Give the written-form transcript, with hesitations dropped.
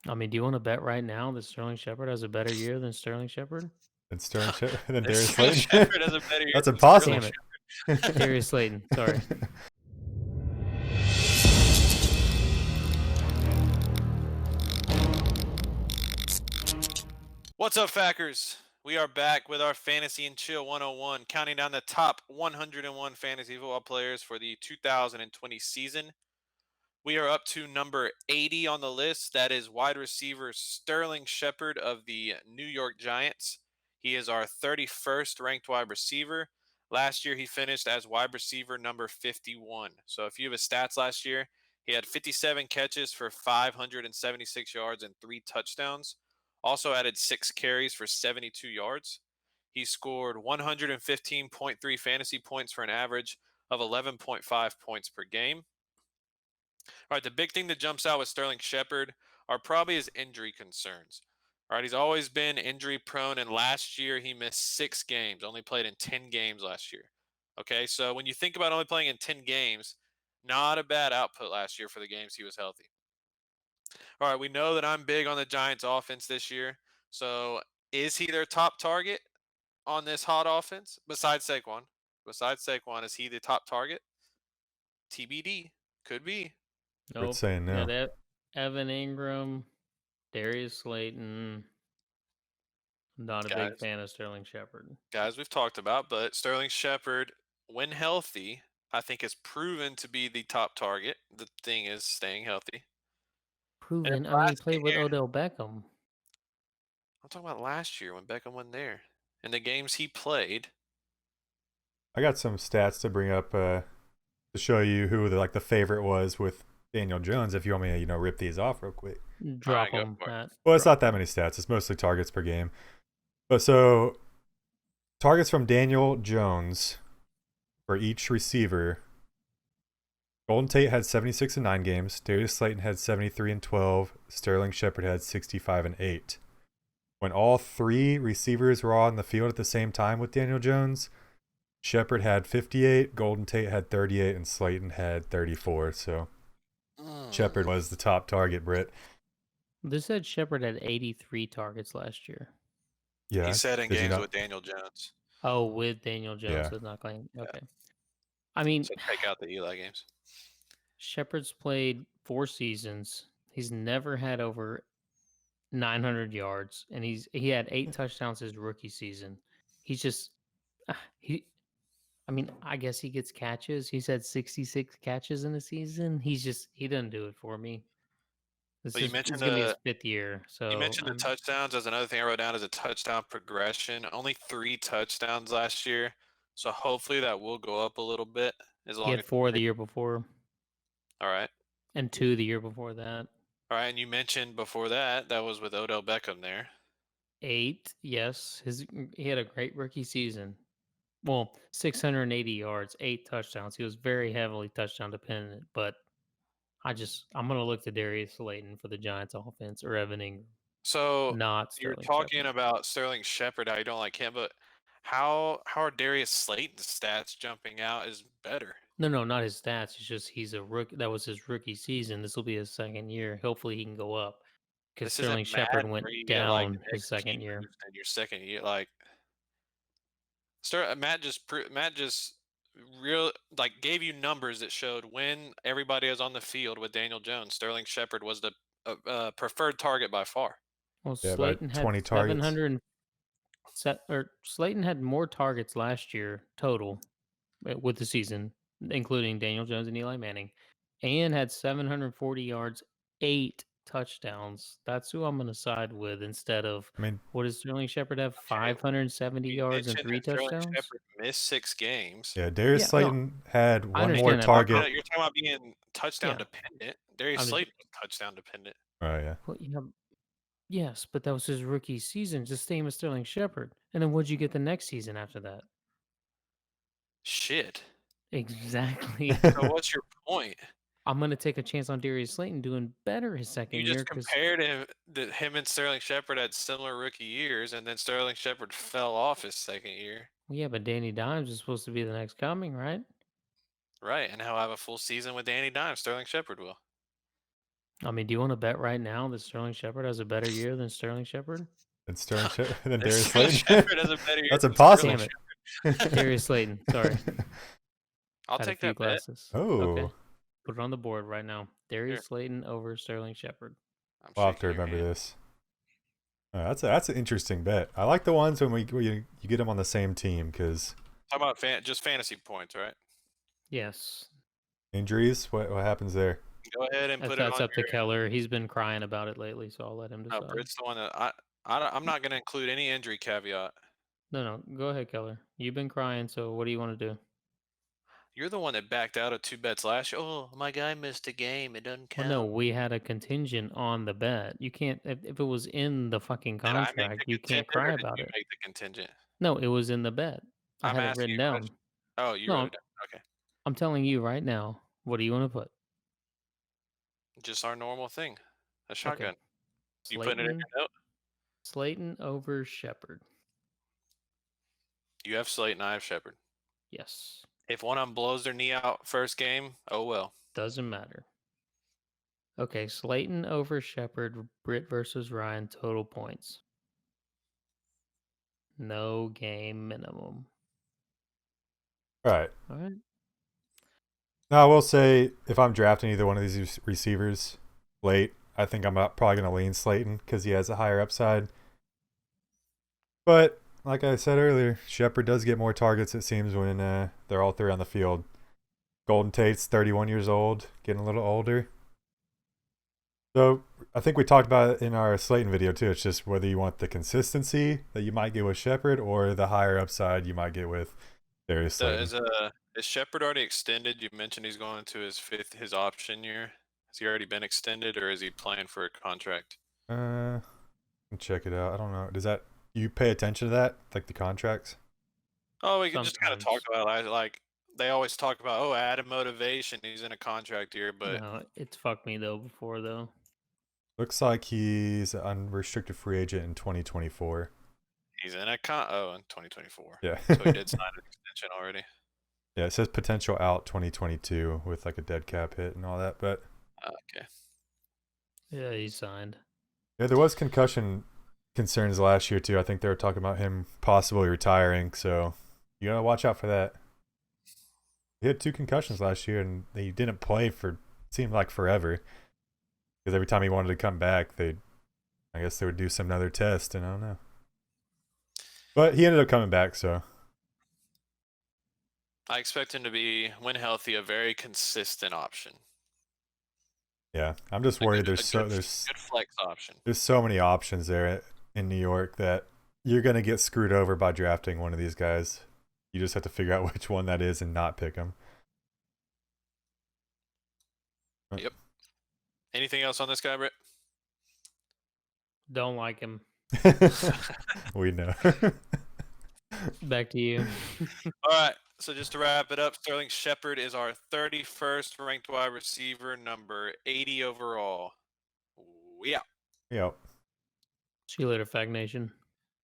I mean, do you want to bet right now that Sterling Shepard has a better year than Sterling Shepard? And than Darius Sterling Slayton. Shepard has a better year That's than Sterling Damn impossible. it. Darius Slayton, sorry. What's up, Fackers? We are back with our Fantasy and Chill 101, counting down the top 101 fantasy football players for the 2020 season. We are up to number 80 on the list. That is wide receiver Sterling Shepard of the New York Giants. He is our 31st ranked wide receiver. Last year, he finished as wide receiver number 51. So, a few of his stats last year, he had 57 catches for 576 yards and 3 touchdowns. Also added 6 carries for 72 yards. He scored 115.3 fantasy points for an average of 11.5 points per game. All right, the big thing that jumps out with Sterling Shepard are probably his injury concerns. All right, he's always been injury prone, and last year he missed 6 games, only played in 10 games last year. Okay, so when you think about only playing in 10 games, not a bad output last year for the games he was healthy. All right, we know that I'm big on the Giants offense this year. So is he their top target on this hot offense besides Saquon? Besides Saquon, is he the top target? TBD. Could be. Britt's Nope. saying no. Got Evan Ingram, Darius Slayton. Not a big Guys, fan of Sterling Shepard. we've talked about, but Sterling Shepard, when healthy, I think is proven to be the top target. The thing is staying healthy. And Proven. if I mean, he last played with year, Odell Beckham. I'm talking about last year when Beckham wasn't there. In the games he played, I got some stats to bring up to show you who the favorite was with Daniel Jones. If you want me to rip these off real quick. Drop go him, for it. Matt. Well, it's not that many stats. It's mostly targets per game. But so targets from Daniel Jones for each receiver. Golden Tate had 76 in 9 games. Darius Slayton had 73 and 12. Sterling Shepard had 65 and 8. When all 3 receivers were on the field at the same time with Daniel Jones, Shepard had 58, Golden Tate had 38, and Slayton had 34. So Shepard was the top target, Britt. This said Shepard had 83 targets last year. Yeah. He said in Did you games not? with Daniel Jones. Oh, with Daniel Jones, Yeah. so it's not claimed. Yeah. Okay. I mean, So take out the Eli games. Shepard's played 4 seasons. He's never had over 900 yards, and he had 8 touchdowns his rookie season. He's just he. I mean, I guess he gets catches. He's had 66 catches in a season. He doesn't do it for me. But you This mentioned is gonna be his the 5th year, you so mentioned the touchdowns as another thing I wrote down as a touchdown progression. Only 3 touchdowns last year, so hopefully that will go up a little bit as he long had as. 4 the year before All right. and 2 the year before that. All right, and you mentioned before that was with Odell Beckham there. 8, yes. He had a great rookie season. Well, 680 yards, 8 touchdowns. He was very heavily touchdown dependent, but I'm gonna look to Darius Slayton for the Giants offense or Evan Ingram, So not you're Sterling talking Shepard. about Sterling Shepard, how you don't like him, but how are Darius Slayton's stats jumping out is better? No, not his stats. It's just he's a rookie. That was his rookie season. This will be his 2nd year. Hopefully, he can go up because This isn't Sterling Shepard Madden where went you get like down an his XP 2nd year. boost in your second year. Like Matt just real like gave you numbers that showed when everybody is on the field with Daniel Jones, Sterling Shepard was the preferred target by far. Well, Yeah, about Slayton had 20 targets. 700 Slayton had more targets last year total with the season, including Daniel Jones and Eli Manning, and had 740 yards, 8 touchdowns. That's who I'm going to side with instead of I mean, what does Sterling Shepard have? Okay, 570 you yards and mentioned 3 that Sterling touchdowns? Shepard missed 6 games. yeah, Darius Yeah, no, Slayton had I one more understand that. target. You're talking about being touchdown Yeah, dependent. Darius I'm just, Slayton was touchdown dependent. Oh, yeah. well, yes, but that was his rookie season, just same as Sterling Shepard. And then what'd you get the next season after that? Shit. Exactly. So what's your point? I'm gonna take a chance on Darius Slayton doing better his You 2nd year just because compared him and Sterling Shepard had similar rookie years, and then Sterling Shepard fell off his second year. yeah, but Danny Dimes is supposed to be the next coming, right? Right, and he'll have a full season with Danny Dimes. Sterling Shepard will. I mean, do you want to bet right now that Sterling Shepard has a better year than Sterling Shepard? And Sterling than That Darius Sterling Slayton. Shepard has a better year That's than impossible. Sterling Damn it. Darius Slayton. Sorry. I'll Had a take few that bet. glasses. Oh, Okay. Put it on the board right now. Here. Darius Slayton over Sterling Shepard. I'm we'll have to shaking your remember hand. this. That's an interesting bet. I like the ones when you get them on the same team because Talk about just fantasy points, right? Yes. injuries. What happens there? Go ahead and put it That's on up to your. Keller. He's been crying about it lately, so I'll let him No, decide. Britt's the one that I'm not going to include any injury caveat. No. Go ahead, Keller. You've been crying, so what do you want to do? You're the one that backed out of 2 bets last year. Oh, my guy missed a game. It doesn't Well, count. no, we had a contingent on the bet. You can't if it was in the fucking Did I make contract, the you can't contingent or cry did about you it. make the contingent? No, it was in the bet. I I'm had it asking written you a down. question. Oh, you No, wrote it down. Okay. I'm telling you right now. What do you want to put? Just our normal thing. A Okay. shotgun. You putting it in Slayton, your note? Slayton over Shepard. You have Slayton, I have Shepard. Yes. If one of them blows their knee out first game, oh well. Doesn't matter. Okay, Slayton over Shepard. Britt versus Ryan. Total points. No game minimum. All right. All right. Now I will say if I'm drafting either one of these receivers late, I think I'm probably going to lean Slayton because he has a higher upside. But like I said earlier, Shepard does get more targets, it seems, when they're all three on the field. Golden Tate's 31 years old, getting a little older. So I think we talked about it in our Slayton video too. It's just whether you want the consistency that you might get with Shepard or the higher upside you might get with Darius Slayton. Is Shepard already extended? You mentioned he's going to his option year. Has he already been extended, or is he playing for a contract? Check it out. I don't know. Does that you pay attention to that, like the contracts? Oh, we can just kind of talk Sometimes. about it. Like they always talk about, oh, added motivation. He's in a contract year, but No, it's fucked me though before though. Looks like he's an unrestricted free agent in 2024. he's in in 2024. Yeah. So he did sign an extension already. Yeah, it says potential out 2022 with like a dead cap hit and all that. But Okay. Yeah, he signed. yeah, there was concussion concerns last year too. I think they were talking about him possibly retiring. So you gotta watch out for that. He had 2 concussions last year, and he didn't play for seemed like forever. Because every time he wanted to come back, I guess they would do some other test, and I don't know. But he ended up coming back, so I expect him to be, when healthy, a very consistent option. yeah. I'm just worried there's good flex option. There's so many options there in New York that you're gonna get screwed over by drafting one of these guys. You just have to figure out which one that is and not pick him. Yep. Anything else on this guy, Britt? Don't like him. We know. Back to you. All right. So just to wrap it up, Sterling Shepard is our 31st ranked wide receiver, number 80 overall. We out. Yep. See you later, Fag Nation.